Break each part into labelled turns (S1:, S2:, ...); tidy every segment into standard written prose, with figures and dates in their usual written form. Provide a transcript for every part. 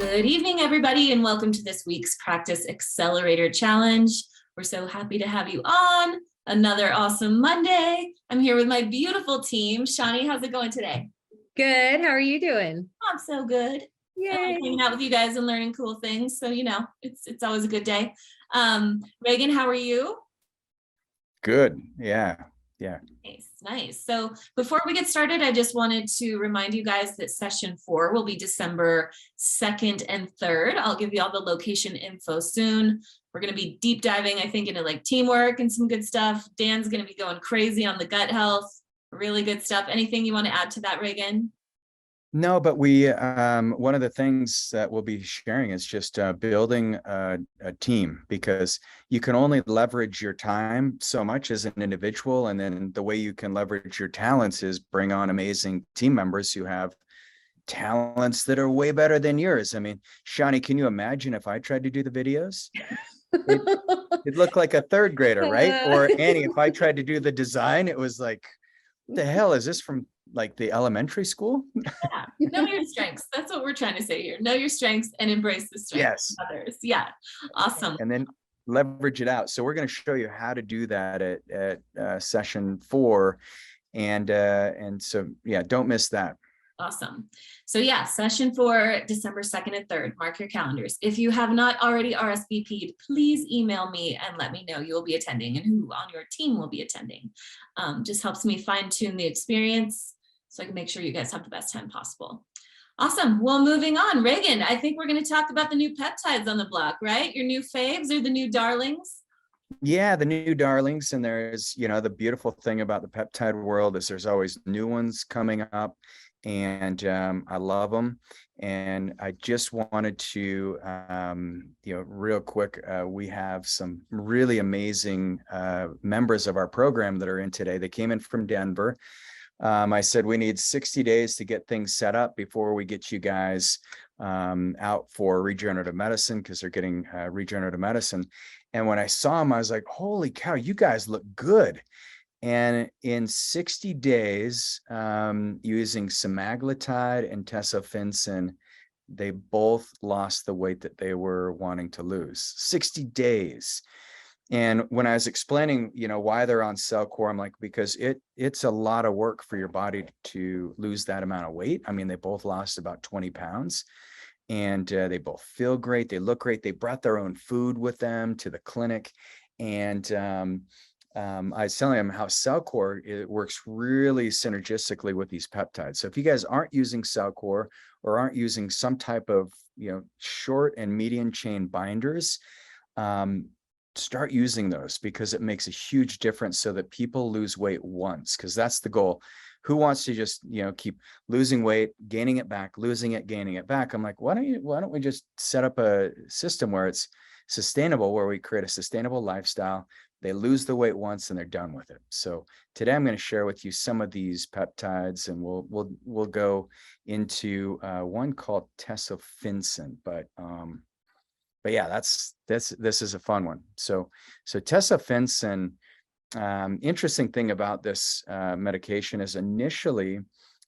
S1: Good evening, everybody, and welcome to this week's Practice Accelerator Challenge. We're so happy to have you on. Another awesome Monday. I'm here with my beautiful team. Shani, how's it going today?
S2: Good. How are you doing?
S1: I'm so good.
S2: Yay.
S1: Hanging out with you guys and learning cool things. So, it's always a good day. Regan, how are you?
S3: Good. Yeah.
S1: Nice. So before we get started, I just wanted to remind you guys that session 4 will be December 2nd and 3rd. I'll give you all the location info soon. We're going to be deep diving, I think, into like teamwork and some good stuff. Dan's going to be going crazy on the gut health. Really good stuff. Anything you want to add to that, Regan?
S3: No, but we one of the things that we'll be sharing is just building a team, because you can only leverage your time so much as an individual, and then the way you can leverage your talents is bring on amazing team members who have talents that are way better than yours. I mean, Shani, can you imagine if I tried to do the videos? It looked like a third grader, right? Or Annie, if I tried to do the design, it was like, what the hell is this, from like the elementary school?
S1: Yeah, know your strengths. That's what we're trying to say here. Know your strengths and embrace the strengths of others. Yeah, awesome.
S3: And then leverage it out. So we're going to show you how to do that at session 4, and so yeah, don't miss that.
S1: Awesome. So yeah, session 4, December 2nd and 3rd. Mark your calendars. If you have not already RSVP'd, please email me and let me know you will be attending and who on your team will be attending. Just helps me fine tune the experience so I can make sure you guys have the best time possible. Awesome. Well, moving on. Regan, I think we're going to talk about the new peptides on the block, right? Your new faves or the new darlings?
S3: Yeah, the new darlings. And there's, the beautiful thing about the peptide world is there's always new ones coming up. And I love them. And I just wanted to, real quick, we have some really amazing members of our program that are in today. They came in from Denver. I said, we need 60 days to get things set up before we get you guys out for regenerative medicine, because they're getting regenerative medicine. And when I saw them, I was like, holy cow, you guys look good. And in 60 days, using semaglutide and tesofensine, they both lost the weight that they were wanting to lose. 60 days. And when I was explaining, why they're on CellCore, I'm like, because it's a lot of work for your body to lose that amount of weight. I mean, they both lost about 20 pounds. And they both feel great. They look great. They brought their own food with them to the clinic. And I was telling them how CellCore, it works really synergistically with these peptides. So if you guys aren't using CellCore or aren't using some type of, short and medium chain binders, start using those, because it makes a huge difference so that people lose weight once, because that's the goal. Who wants to just, keep losing weight, gaining it back, losing it, gaining it back? I'm like, why don't we just set up a system where it's sustainable, where we create a sustainable lifestyle. They lose the weight once and they're done with it. So today I'm going to share with you some of these peptides, and we'll go into one called Tesofensine. But yeah, this is a fun one. So Tesofensine, interesting thing about this medication is initially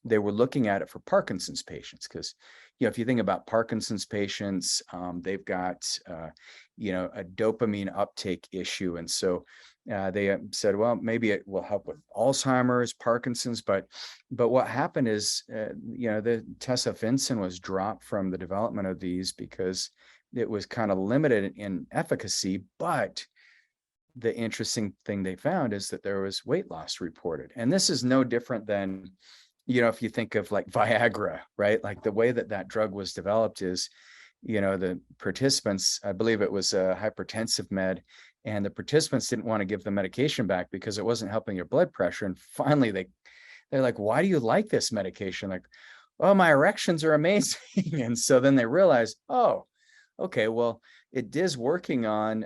S3: they were looking at it for Parkinson's patients, because if you think about Parkinson's patients, they've got a dopamine uptake issue, and so they said, well, maybe it will help with Alzheimer's, Parkinson's, but what happened is the Tesofensine was dropped from the development of these because it was kind of limited in efficacy. But the interesting thing they found is that there was weight loss reported, and this is no different than if you think of like Viagra, right? Like the way that drug was developed is, the participants, I believe it was a hypertensive med, and the participants didn't want to give the medication back because it wasn't helping your blood pressure. And finally they're like, why do you like this medication? Like, oh, my erections are amazing. And so then they realized, oh, okay, well, it is working on,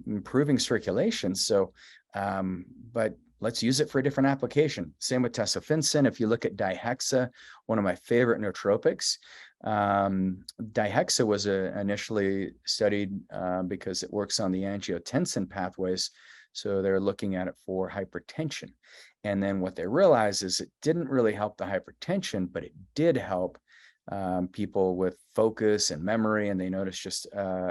S3: improving circulation. So, but let's use it for a different application. Same with Tesofensine. If you look at dihexa, one of my favorite nootropics, dihexa was initially studied because it works on the angiotensin pathways. So they're looking at it for hypertension. And then what they realized is it didn't really help the hypertension, but it did help people with focus and memory, and they notice just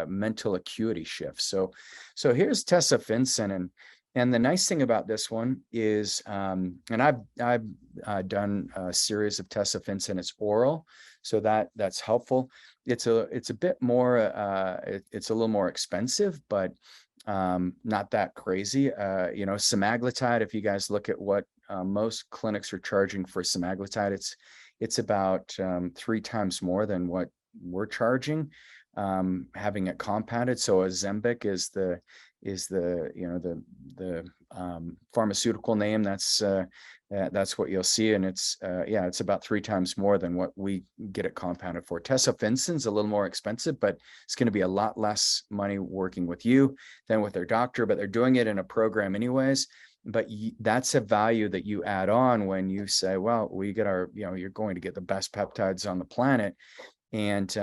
S3: mental acuity shifts. So here's Tesofensine, and the nice thing about this one is, and I've done a series of Tesofensine. It's oral, so that's helpful. It's a bit more, it's a little more expensive, but not that crazy. Semaglutide, if you guys look at what most clinics are charging for semaglutide, it's about 3 times more than what we're charging, having it compounded. So Ozempic is the pharmaceutical name. That's what you'll see, and it's about 3 times more than what we get it compounded for. Tesofensine's a little more expensive, but it's going to be a lot less money working with you than with their doctor, but they're doing it in a program anyways. But that's a value that you add on when you say, well, we get you're going to get the best peptides on the planet, and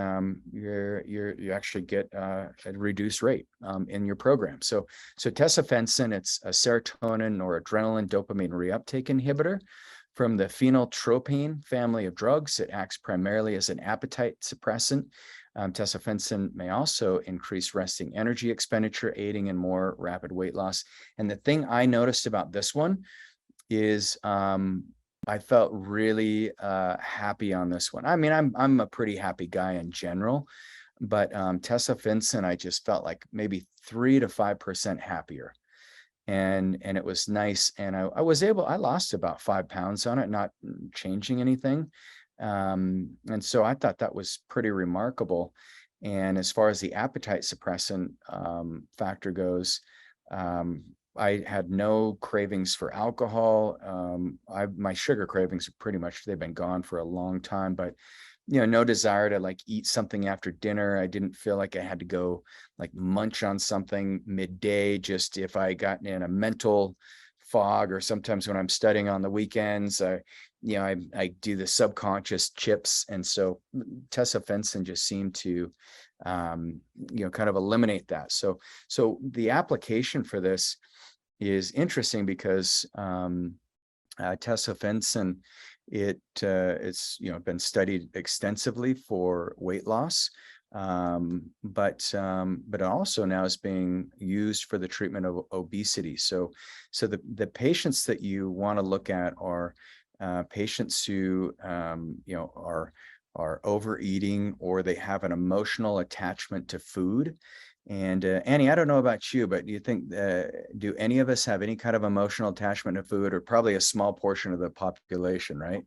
S3: you actually get a reduced rate in your program. So Tesofensine, it's a serotonin or adrenaline dopamine reuptake inhibitor from the phenyltropine family of drugs. It acts primarily as an appetite suppressant. Tesofensine may also increase resting energy expenditure, aiding in more rapid weight loss. And the thing I noticed about this one is I felt really happy on this one. I mean, I'm a pretty happy guy in general, but Tesofensine, I just felt like maybe 3 to 5% happier. And it was nice. And I lost about 5 pounds on it, not changing anything. And so I thought that was pretty remarkable. And as far as the appetite suppressant factor goes, I had no cravings for alcohol. My sugar cravings are they've been gone for a long time, but no desire to like eat something after dinner. I didn't feel like I had to go like munch on something midday, just if I got in a mental fog, or sometimes when I'm studying on the weekends, I do the subconscious chips. And so Tesofensine just seemed to, kind of eliminate that. So the application for this is interesting because Tesofensine, it's been studied extensively for weight loss, but it also now is being used for the treatment of obesity. So the patients that you want to look at are patients who are overeating, or they have an emotional attachment to food. And Annie, I don't know about you, but do you think, do any of us have any kind of emotional attachment to food? Or probably a small portion of the population, right?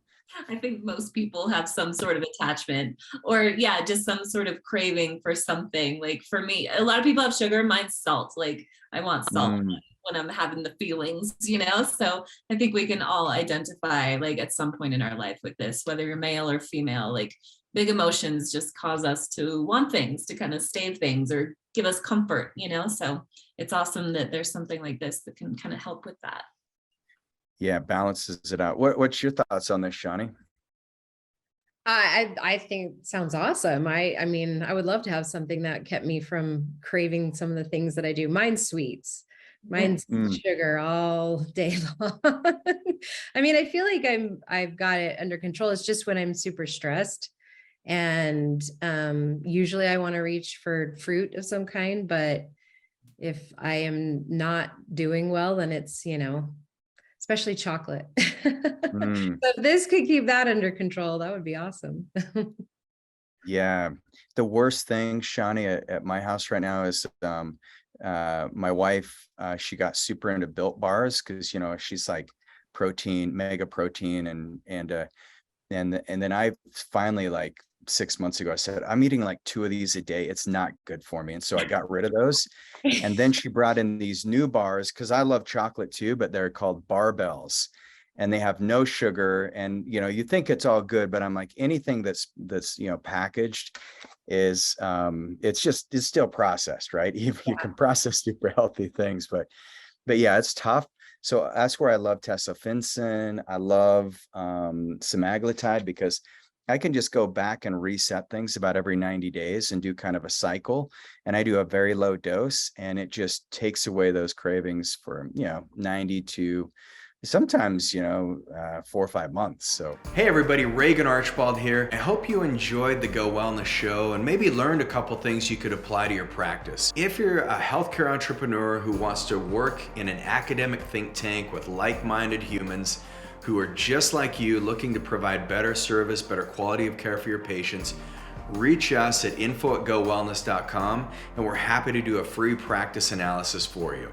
S1: I think most people have some sort of attachment, or just some sort of craving for something. Like for me, a lot of people have sugar, mine's salt. Like I want salt when I'm having the feelings, So I think we can all identify like at some point in our life with this, whether you're male or female. Like big emotions just cause us to want things, to kind of stave things or give us comfort, So it's awesome that there's something like this that can kind of help with that.
S3: Yeah, balances it out. What's your thoughts on this, Shani?
S2: I think it sounds awesome. I mean, I would love to have something that kept me from craving some of the things that I do. Mine's sweets. Mine's sugar all day long. I mean, I feel like I've got it under control. It's just when I'm super stressed, and usually I want to reach for fruit of some kind, but if I am not doing well, then it's, especially chocolate. So if this could keep that under control, that would be awesome.
S3: Yeah. The worst thing, Shani, at my house right now is my wife, she got super into Built bars because, she's like protein, mega protein. And then I finally, like 6 months ago, I said, I'm eating like 2 of these a day. It's not good for me. And so I got rid of those. And then she brought in these new bars, because I love chocolate too, but they're called barbells, and they have no sugar. And, you think it's all good, but I'm like, anything that's packaged is, it's still processed, right? You can process super healthy things, but yeah, it's tough. So that's where I love Tesofensine. I love semaglutide, because I can just go back and reset things about every 90 days and do kind of a cycle. And I do a very low dose, and it just takes away those cravings for, 90 to sometimes, 4 or 5 months. So,
S4: hey everybody, Regan Archibald here. I hope you enjoyed the Go Wellness show and maybe learned a couple things you could apply to your practice. If you're a healthcare entrepreneur who wants to work in an academic think tank with like-minded humans who are just like you, looking to provide better service, better quality of care for your patients, reach us at info@gowellness.com and we're happy to do a free practice analysis for you.